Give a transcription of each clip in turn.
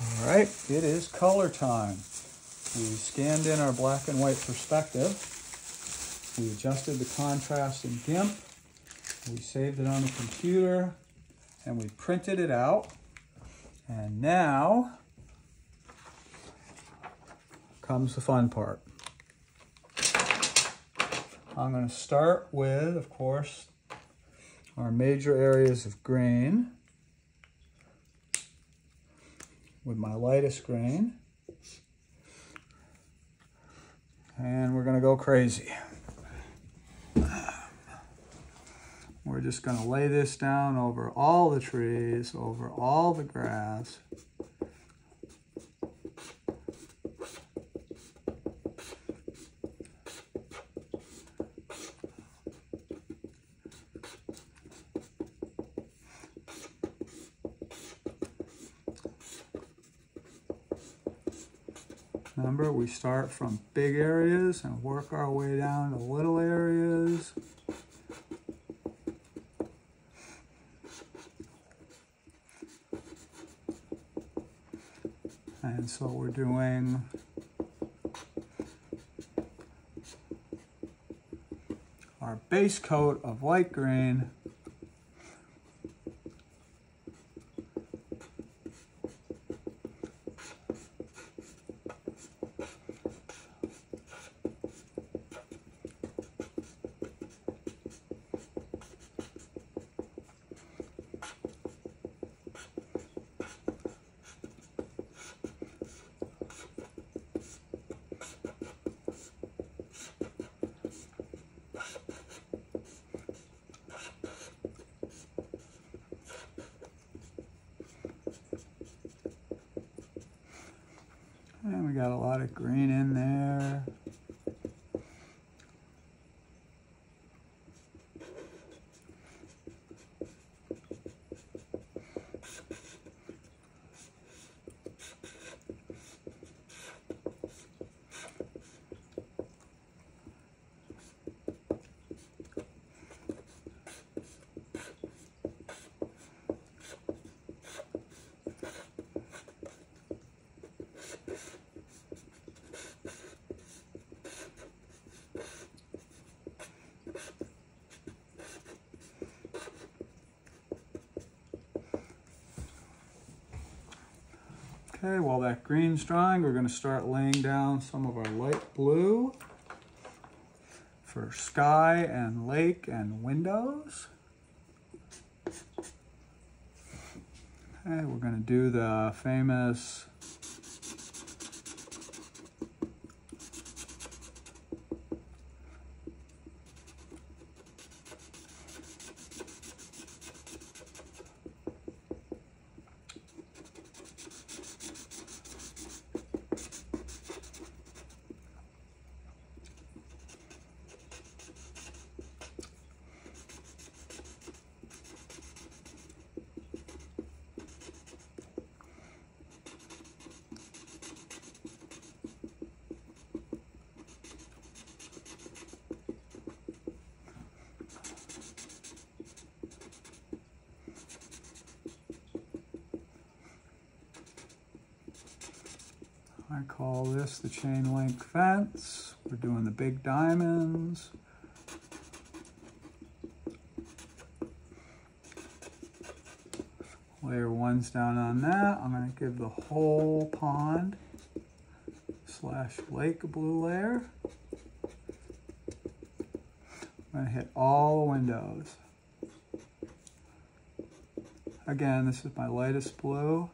All right, it is color time. We scanned in our black and white perspective. We adjusted the contrast in GIMP. We saved it on the computer and we printed it out. And now comes the fun part. I'm going to start with, of course, our major areas of grain with my lightest grain. And we're going to go crazy. We're just going to lay this down over all the trees, over all the grass. Remember, we start from big areas and work our way down to little areas. And so we're doing our base coat of light green. And we got a lot of green in there. Okay, while that green's drying, we're going to start laying down some of our light blue for sky and lake and windows. Okay, we're going to do the famous I call this the chain link fence. We're doing the big diamonds. Layer 1's down on that. I'm going to give the whole pond / lake a blue layer. I'm going to hit all the windows. Again, this is my lightest blue.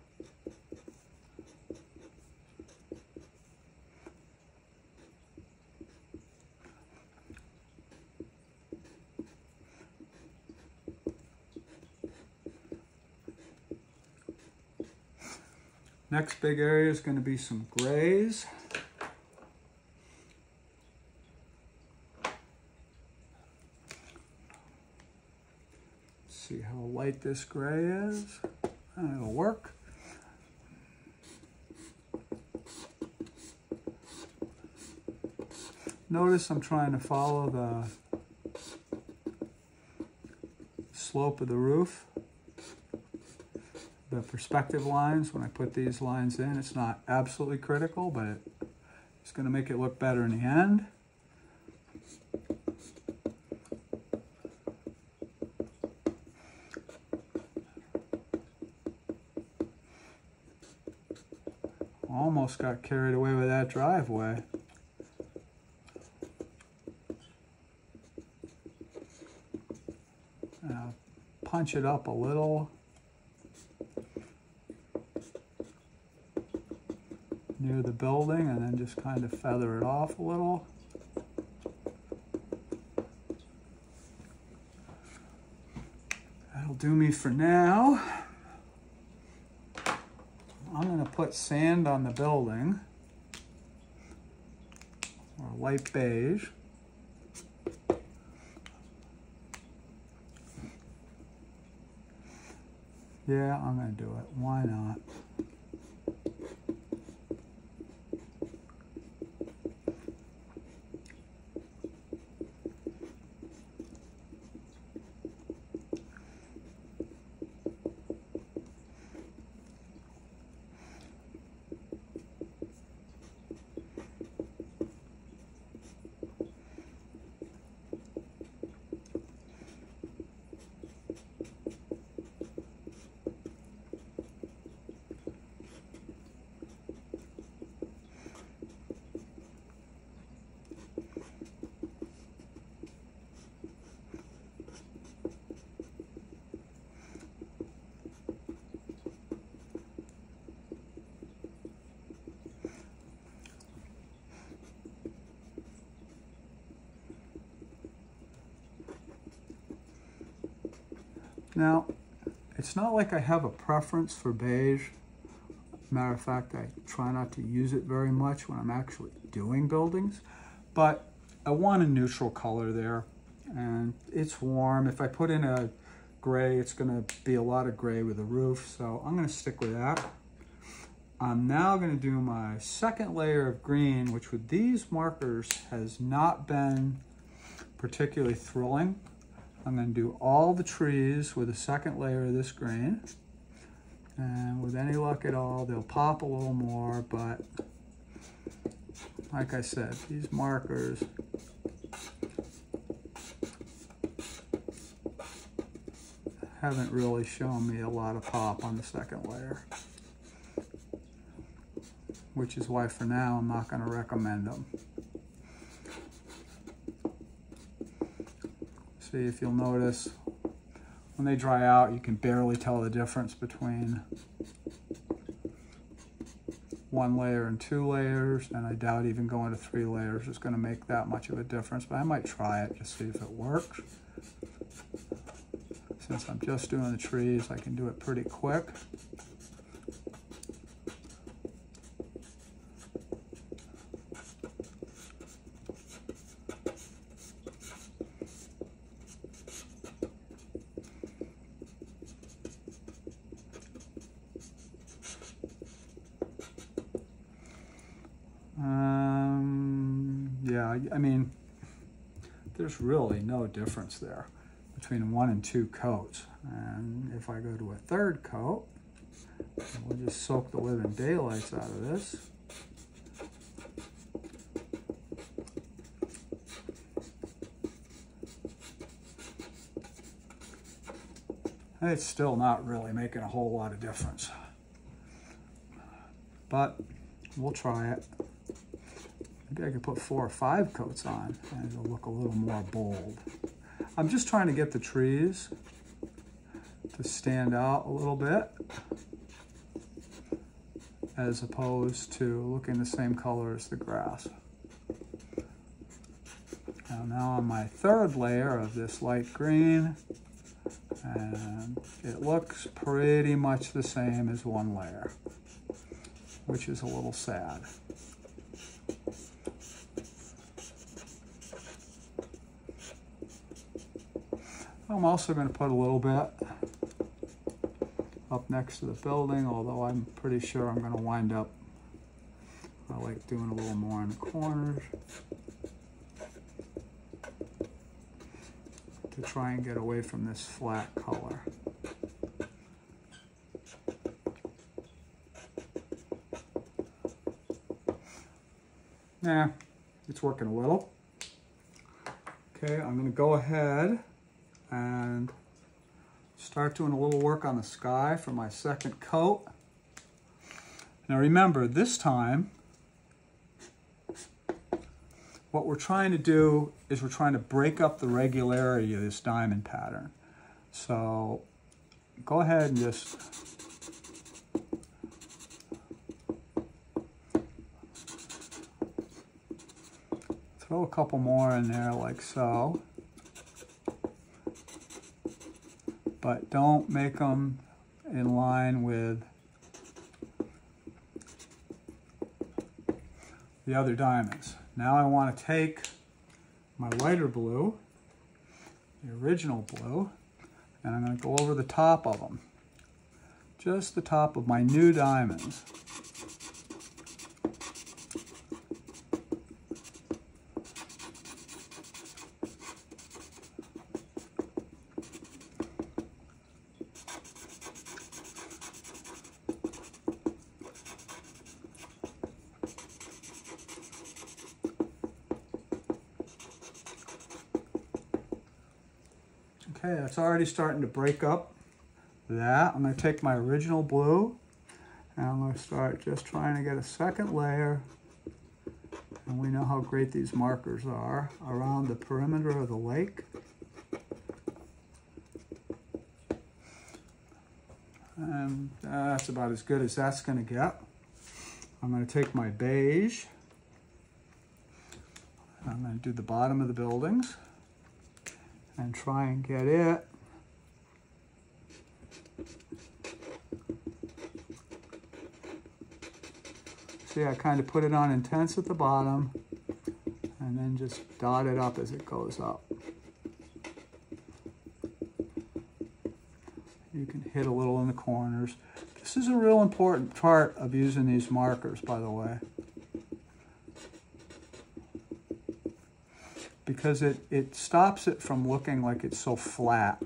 Next big area is going to be some grays. See how light this gray is. It'll work. Notice I'm trying to follow the slope of the roof. the perspective lines when I put these lines in. It's not absolutely critical, but it's going to make it look better in the end. Almost got carried away with that driveway. Punch it up a little near the building and then just kind of feather it off a little. That'll do me for now. I'm going to put sand on the building, or light beige. Yeah, I'm going to do it. Why not? Now, it's not like I have a preference for beige. Matter of fact, I try not to use it very much when I'm actually doing buildings, but I want a neutral color there, and it's warm. If I put in a gray, it's gonna be a lot of gray with the roof, so I'm gonna stick with that. I'm now gonna do my second layer of green, which with these markers has not been particularly thrilling. I'm going to do all the trees with a second layer of this green. And with any luck at all, they'll pop a little more, but like I said, these markers haven't really shown me a lot of pop on the second layer, which is why for now I'm not going to recommend them. See, if you'll notice, when they dry out, you can barely tell the difference between one layer and two layers, and I doubt even going to 3 layers is going to make that much of a difference, but I might try it to see if it works. Since I'm just doing the trees, I can do it pretty quick. Yeah, I mean, there's really no difference there between 1 and 2 coats. And if I go to a 3rd coat, we'll just soak the living daylights out of this. It's still not really making a whole lot of difference, but we'll try it. Maybe I could put 4 or 5 coats on and it'll look a little more bold. I'm just trying to get the trees to stand out a little bit as opposed to looking the same color as the grass. Now on my 3rd layer of this light green, and it looks pretty much the same as 1 layer, which is a little sad. I'm also going to put a little bit up next to the building, although I'm pretty sure I'm going to wind up, I like doing a little more in the corners to try and get away from this flat color. it's working a little. Okay, I'm gonna go ahead and start doing a little work on the sky for my second coat. Now remember, this time, what we're trying to do is we're trying to break up the regularity of this diamond pattern. So go ahead and just throw a couple more in there like so. But don't make them in line with the other diamonds. Now I want to take my lighter blue, the original blue, and I'm going to go over the top of them. Just the top of my new diamonds. Okay, that's already starting to break up that. I'm going to take my original blue and I'm going to start just trying to get a second layer. And we know how great these markers are around the perimeter of the lake. And that's about as good as that's going to get. I'm going to take my beige. I'm going to do the bottom of the buildings and try and get it see, I kind of put it on intense at the bottom and then just dot it up as it goes up. You can hit a little in the corners. This is a real important part of using these markers, by the way, because it stops it from looking like it's so flat.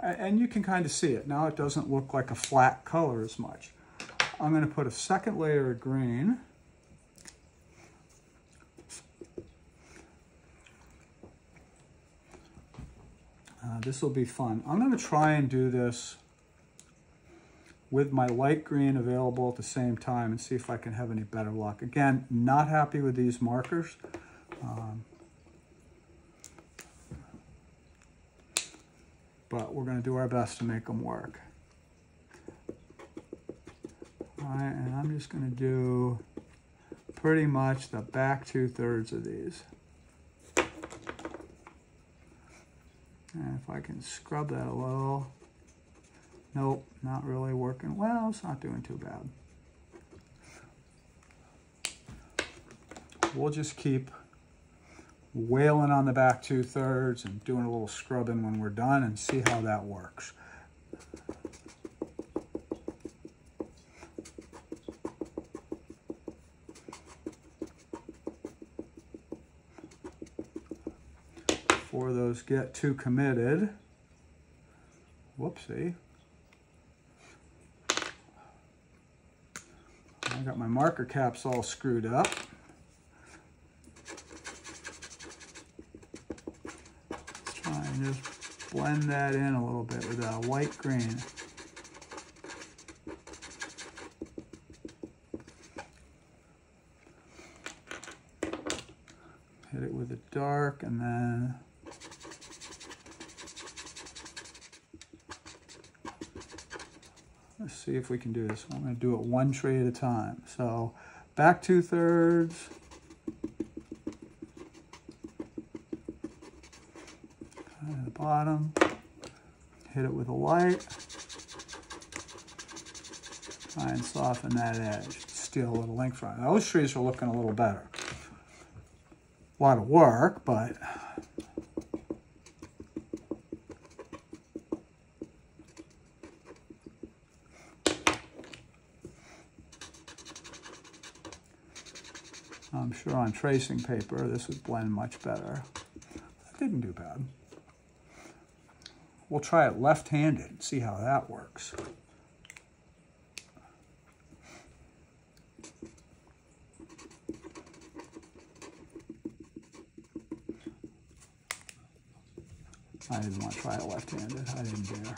And you can kind of see it. Now it doesn't look like a flat color as much. I'm going to put a second layer of green. This will be fun. I'm going to try and do this with my light green available at the same time and see if I can have any better luck. Again, not happy with these markers. But we're going to do our best to make them work. All right, and I'm just going to do pretty much the back 2/3 of these. And if I can scrub that a little. Nope, not really working well. It's not doing too bad. We'll just keep wailing on the back 2/3 and doing a little scrubbing when we're done and see how that works. Before those get too committed, whoopsie. I got my marker caps all screwed up. And just blend that in a little bit with a white green. Hit it with a dark and then let's see if we can do this. I'm going to do it one tree at a time. So back 2/3. Bottom, hit it with a light, try and soften that edge, steal a little ink from it. Those trees are looking a little better. A lot of work, but I'm sure on tracing paper this would blend much better. That didn't do bad. We'll try it left-handed and see how that works. I didn't want to try it left-handed. I didn't dare.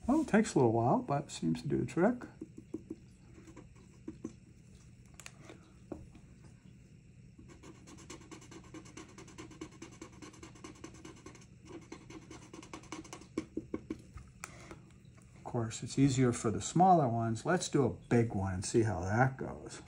Well, it takes a little while, but seems to do the trick. Of course, it's easier for the smaller ones. Let's do a big one and see how that goes.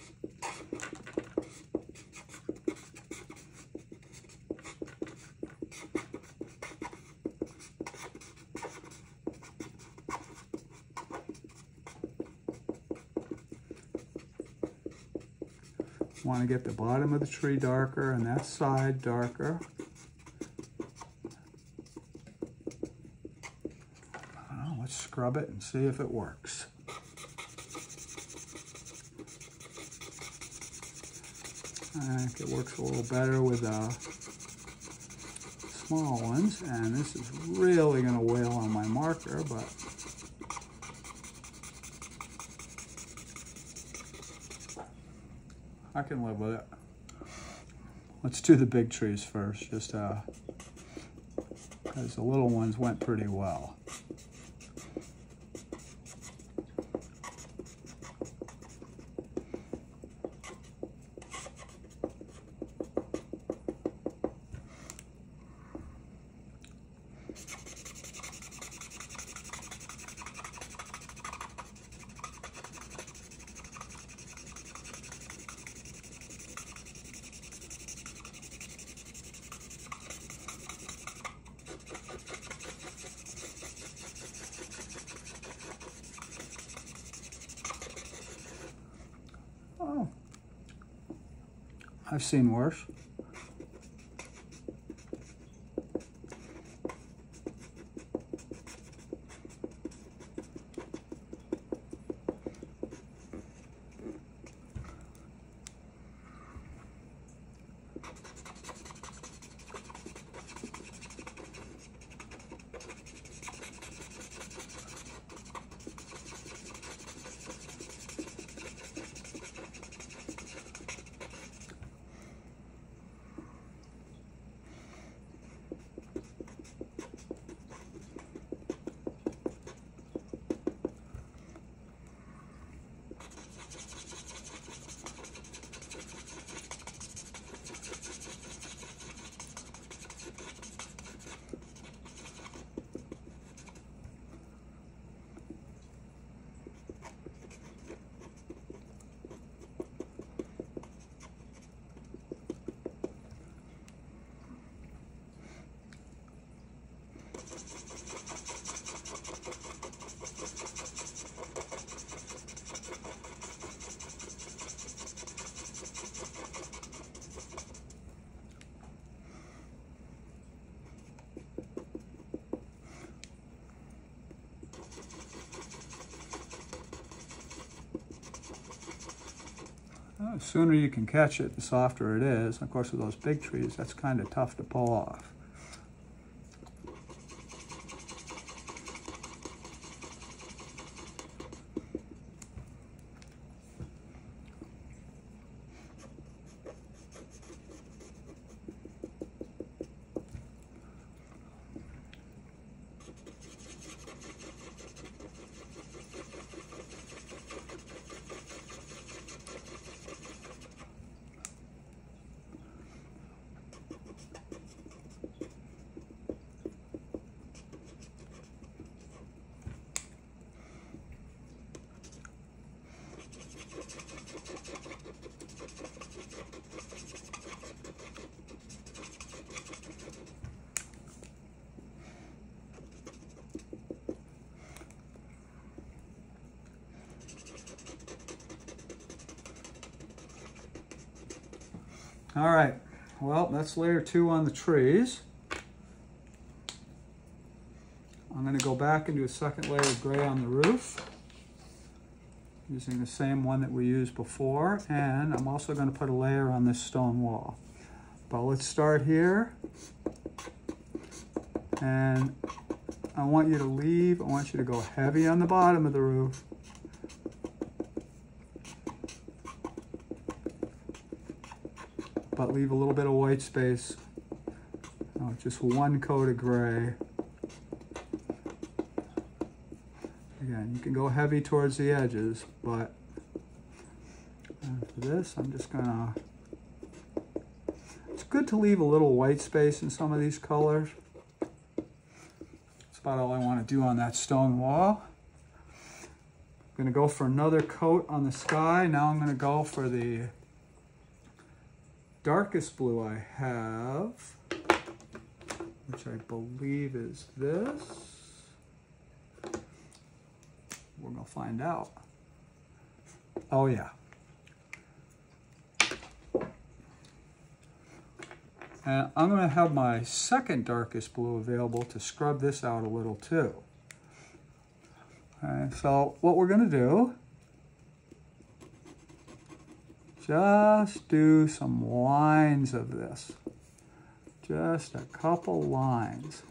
Want to get the bottom of the tree darker and that side darker. Well, let's scrub it and see if it works. I think it works a little better with small ones, and this is really going to wail on my marker, but I can live with it. Let's do the big trees first, just because the little ones went pretty well. Oh, I've seen worse. The sooner you can catch it, the softer it is. Of course, with those big trees, that's kind of tough to pull off. All right, well, that's layer 2 on the trees. I'm going to go back and do a second layer of gray on the roof, using the same one that we used before, and I'm also going to put a layer on this stone wall. But let's start here, and I want you to go heavy on the bottom of the roof. But leave a little bit of white space. Oh, just one coat of gray. Again, you can go heavy towards the edges, but for this, I'm just gonna, it's good to leave a little white space in some of these colors. That's about all I want to do on that stone wall. I'm gonna go for another coat on the sky. Now I'm gonna go for the darkest blue I have, which I believe is this. We're gonna find out. Oh yeah. And I'm gonna have my second darkest blue available to scrub this out a little too. And so what we're gonna do, just do some lines of this. Just a couple lines.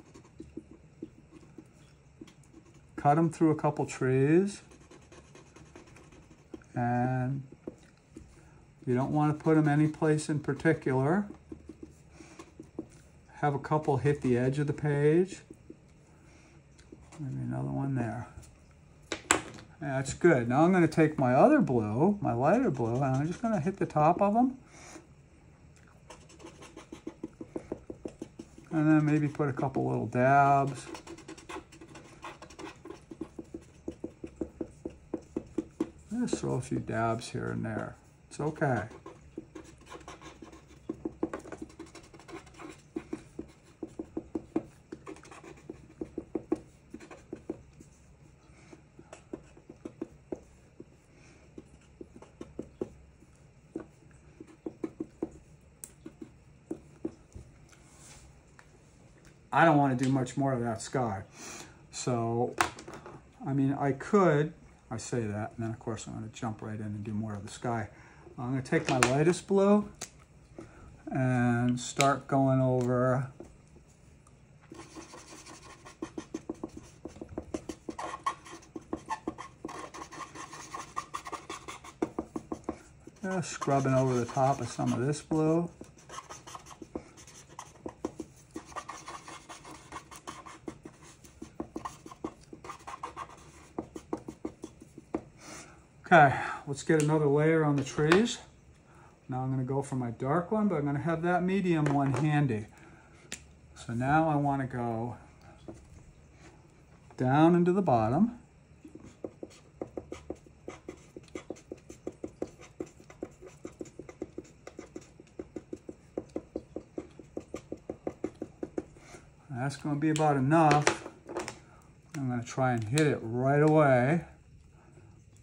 Cut them through a couple trees. And you don't want to put them any place in particular. Have a couple hit the edge of the page. Maybe another one there. That's good. Now I'm going to take my other blue, my lighter blue, and I'm just going to hit the top of them. And then maybe put a couple little dabs. Just throw a few dabs here and there. It's okay. I don't want to do much more of that sky. So, I mean, I could, I say that, and then of course I'm going to jump right in and do more of the sky. I'm going to take my lightest blue and start going over just scrubbing over the top of some of this blue. Okay, let's get another layer on the trees. Now I'm going to go for my dark one, but I'm going to have that medium one handy. So now I want to go down into the bottom. That's going to be about enough. I'm going to try and hit it right away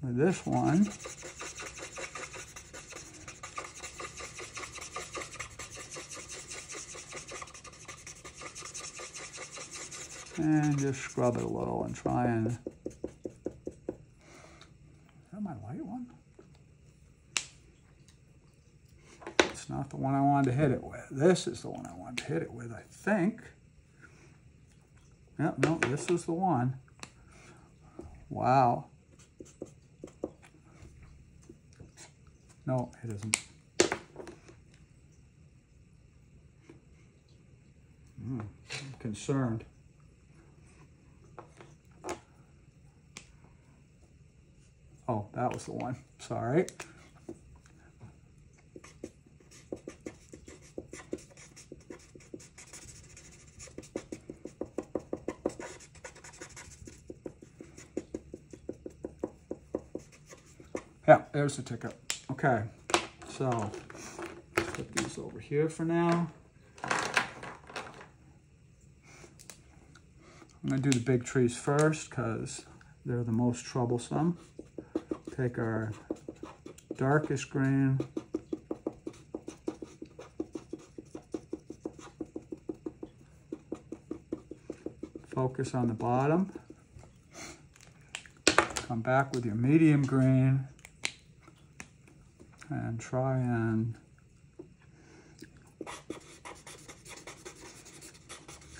with this one. And just scrub it a little and try and... Is that my light one? It's not the one I wanted to hit it with. This is the one I wanted to hit it with, I think. Yep, no, this is the one. Wow. No, it isn't. I'm concerned. Oh, that was the one. Sorry. Yeah, there's the ticket. Okay, so put these over here for now. I'm going to do the big trees first because they're the most troublesome. Take our darkest green. Focus on the bottom. Come back with your medium green and try and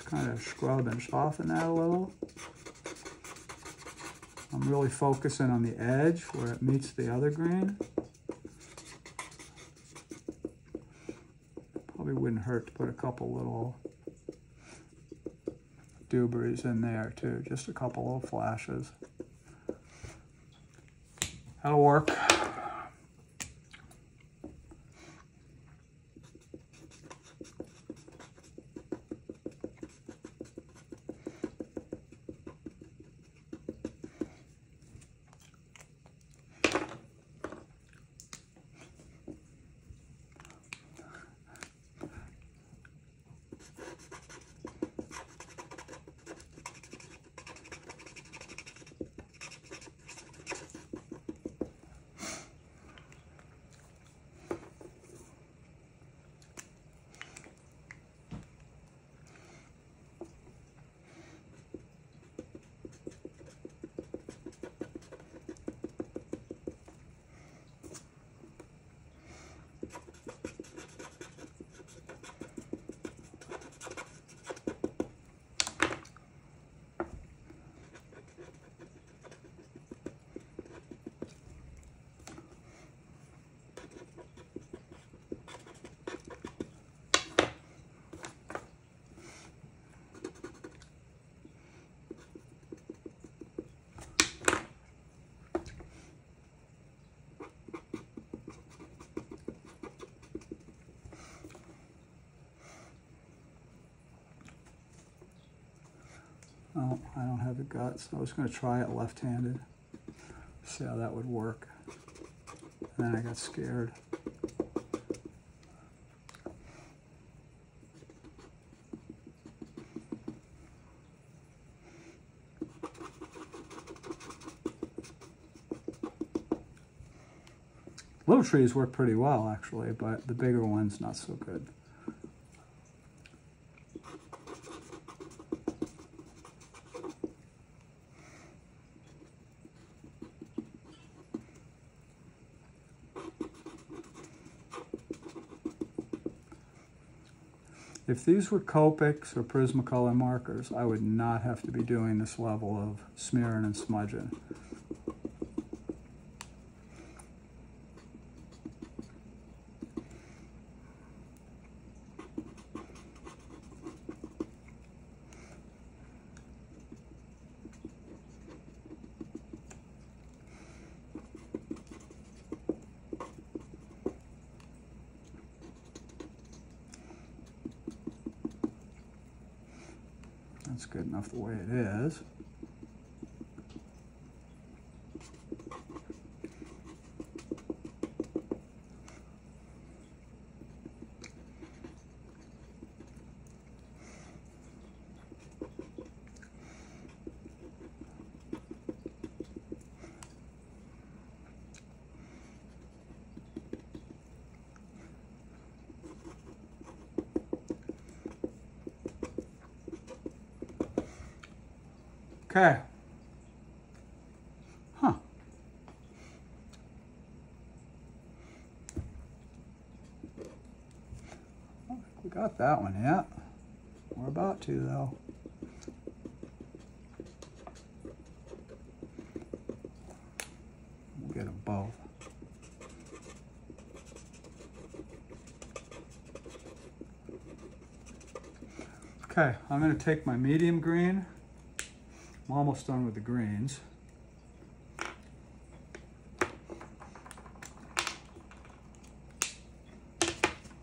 kind of scrub and soften that a little. I'm really focusing on the edge where it meets the other green. Probably wouldn't hurt to put a couple little dewberries in there too, just a couple little flashes. That'll work. Oh, I don't have the guts. I was going to try it left-handed, see how that would work. And then I got scared. Little trees work pretty well, actually, but the bigger ones, not so good. If these were Copics or Prismacolor markers, I would not have to be doing this level of smearing and smudging. That's good enough the way it is. Okay. Huh. I don't think we got that one yet. We're about to, though. We'll get them both. Okay, I'm going to take my medium green. I'm almost done with the greens.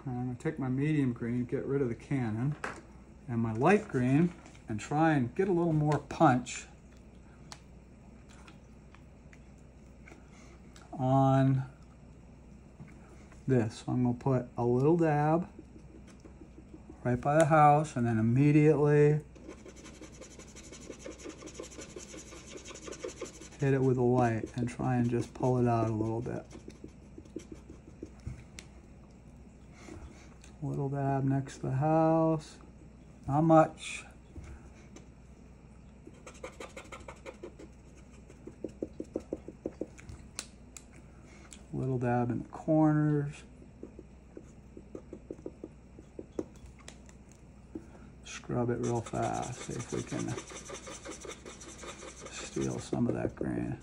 I'm going to take my medium green, get rid of the cannon, and my light green, and try and get a little more punch on this. So I'm going to put a little dab right by the house, and then immediately hit it with a light and try and just pull it out a little bit. A little dab next to the house, not much. little dab in the corners. Scrub it real fast, see if we can steal some of that green.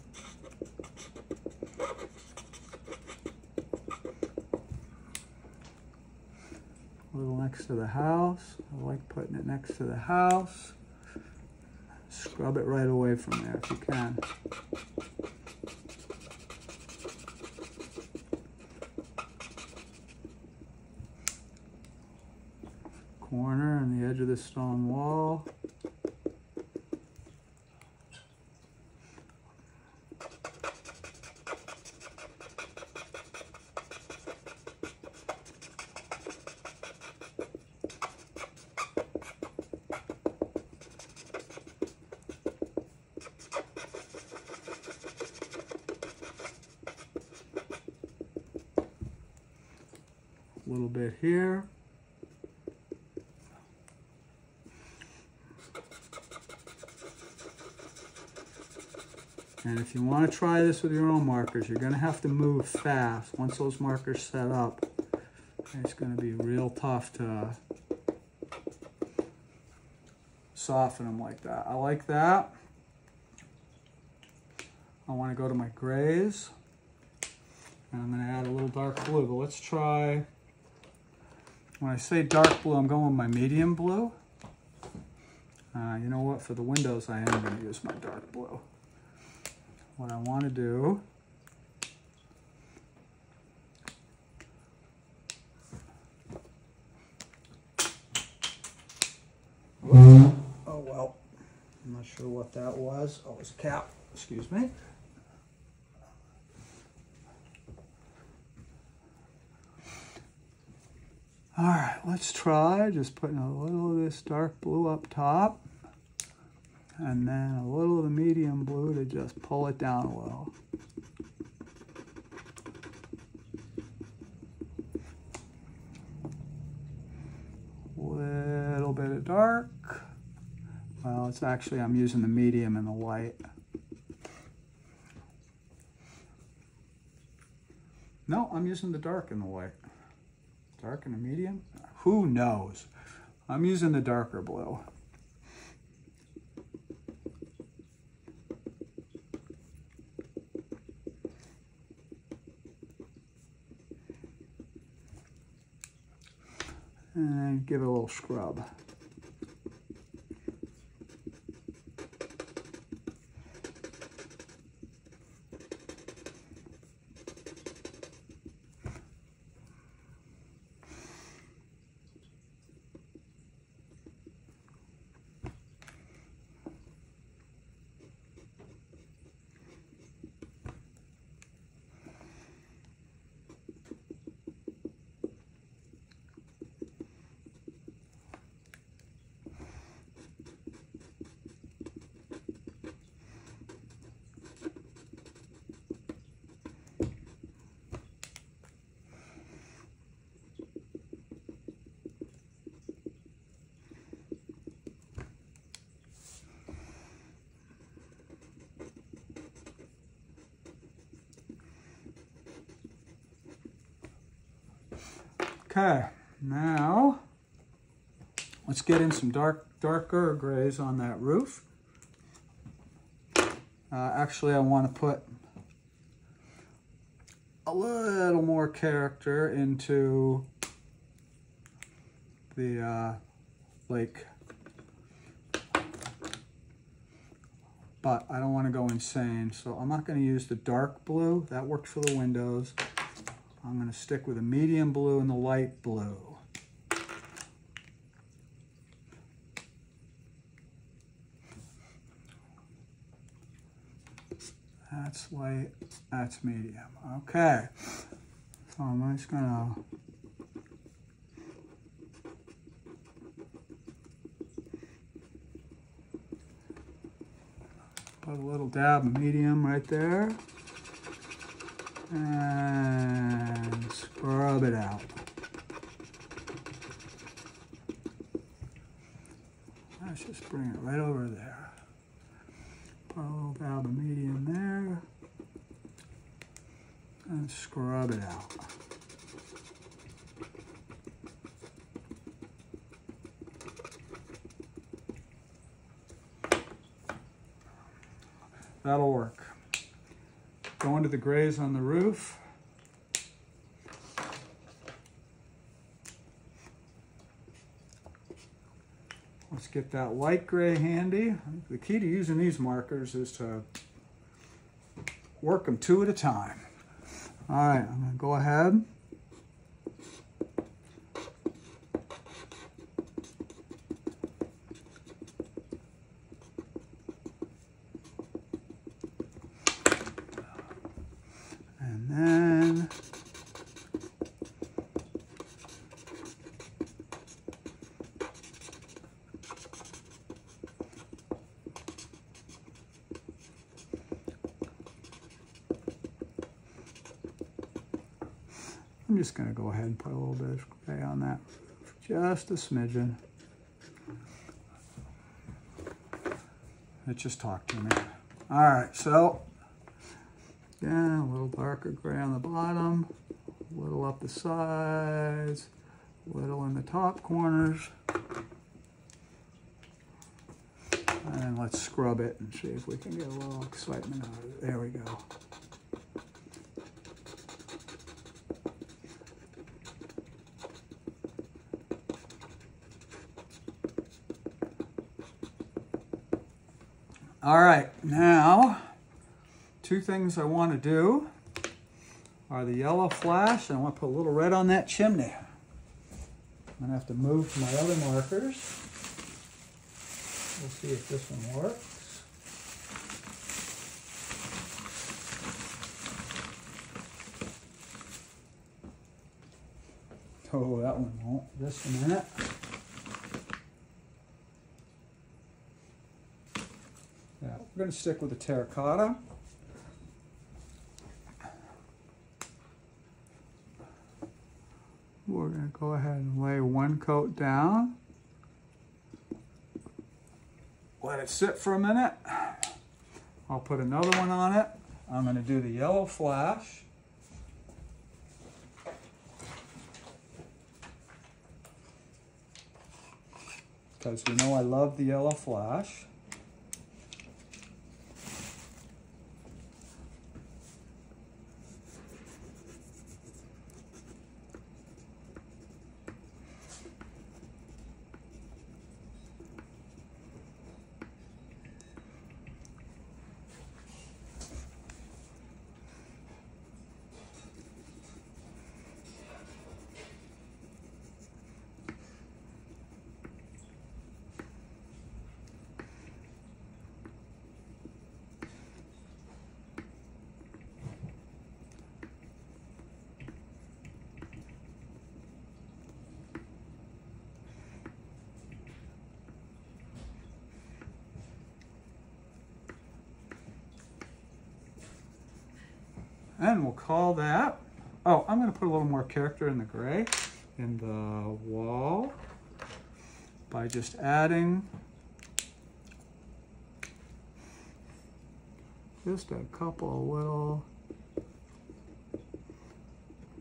A little next to the house. I like putting it next to the house. Scrub it right away from there if you can. Corner and the edge of the stone wall. A little bit here. And if you want to try this with your own markers, you're going to have to move fast. Once those markers set up, it's going to be real tough to soften them like that. I like that. I want to go to my grays. And I'm going to add a little dark blue. But let's try, when I say dark blue, I'm going with my medium blue. You know what? For the windows, I am going to use my dark blue. What I want to do oh well, I'm not sure what that was. Oh, it was a cap, excuse me. All right, let's try just putting a little of this dark blue up top. And then a little of the medium blue to just pull it down a little. Little bit of dark. Well, it's actually, I'm using the medium and the white. No, I'm using the dark and the white. Dark and the medium? Who knows? I'm using the darker blue. And give it a little scrub. Okay, now let's get in some darker grays on that roof. Actually, I want to put a little more character into the lake. But I don't want to go insane, so I'm not going to use the dark blue. That worked for the windows. I'm going to stick with the medium blue and the light blue. That's light, that's medium. Okay, so I'm just going to put a little dab of medium right there. And scrub it out. Let's just bring it right over there. Put a little dab of medium there. and scrub it out. That'll work. Go into the grays on the roof. Let's get that light gray handy. The key to using these markers is to work them 2 at a time. All right, I'm gonna go ahead. And then I'm just going to go ahead and put a little bit of gray on that, just a smidgen. It just talked to me. All right, so again, a little darker gray on the bottom, a little up the sides, a little in the top corners. And let's scrub it and see if we can get a little excitement out of it. There we go. All right, now, 2 things I want to do are the yellow flash, and I want to put a little red on that chimney. I'm going to have to move to my other markers. We'll see if this one works. Oh, that one won't. Just a minute. Yeah, we're going to stick with the terracotta. We're going to go ahead and lay 1 coat down. Let it sit for a minute. I'll put another one on it. I'm going to do the yellow flash. Because you know I love the yellow flash. And we'll call that, oh, I'm going to put a little more character in the gray in the wall by just adding just a couple of little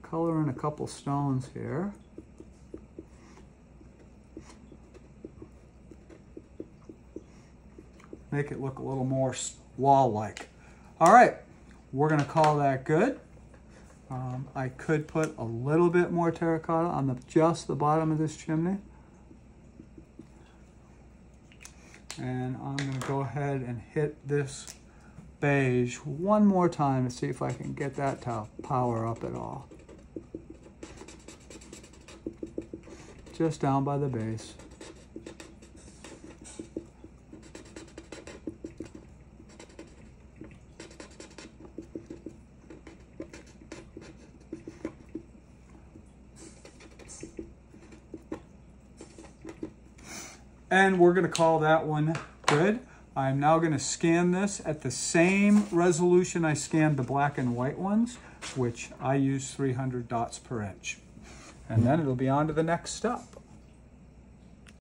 color in a couple stones here. Make it look a little more wall-like. All right. We're going to call that good. I could put a little bit more terracotta on just the bottom of this chimney. And I'm going to go ahead and hit this beige 1 more time to see if I can get that to power up at all. Just down by the base. And we're going to call that one good. I'm now going to scan this at the same resolution I scanned the black and white ones, which I use 300 dots per inch. And then it'll be on to the next step.